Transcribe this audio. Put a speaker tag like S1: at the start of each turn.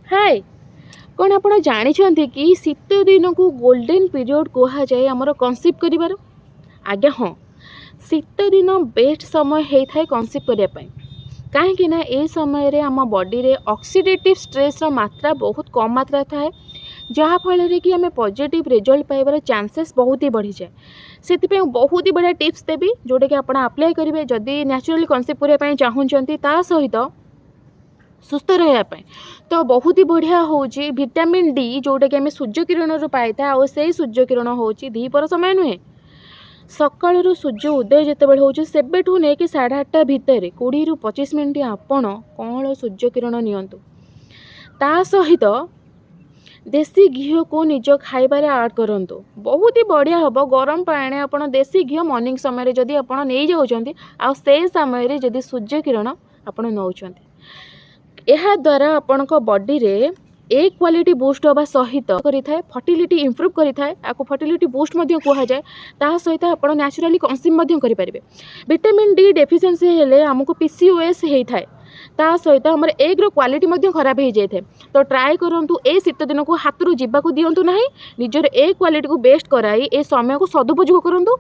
S1: हाय कौन आप जानते कि शीत दिन को गोल्डन पीरियड कह जाए आमर कनसीव कर आज्ञा हाँ शीत दिन बेस्ट समय होता है कनसीव करने कहीं ये समय रे आम बॉडी रे ऑक्सीडेटिव स्ट्रेस मात्रा बहुत कम मात्रा थाए जहाँफल कि आम पॉजिटिव रिजल्ट पाइबार चांसेस बहुत ही बढ़ी जाए से बहुत ही बढ़िया टिप्स देवी जोटा कि आप अप्लाई करेंगे जदि नेचुरली कनसीव करने चाहूँगी ता सहित सुस्थ रहा तो बहुत ही बढ़िया हूँ विटामिन डी जोटा कि आम सूर्य किरण पाई था से सूर्य किरण हूँ द्विपर समय नुहे सकाल सूर्य उदय जितेबाला हो सेबेठू नहीं कि 8:30 भितर 20 ରୁ 25 मिनट आपण कौन सूर्य किरण नियंतु ता सहित देसी घी को निज खाइबार आड करंतु बहुत ही बढ़िया हम गरम पानी आप देसी घी मॉर्निंग समय जदि आप नहीं जाऊँच आ समय जदि सूर्य किरण आप नौ यह द्वारा आपण बॉडी रे एक क्वालिटी बूस्ट होगा सहित करें फर्टिलिटी इम्प्रूव करें फर्टिलिटी बूस्ट कहुए ता सहित आप नेचुराली कनसीव करेंगे विटामिन डी डेफिशिएंसी हेले आमको पीसीओएस होता है ता सहित आम एग्र क्वालिटी खराब हो जाए तो ट्राए करूँ ए शीत दिन को हाथ रू जावाक दिंतु ना निजर ए क्वालिटी को बेस्ट कराई ए समय को सदुपयोग करूँ।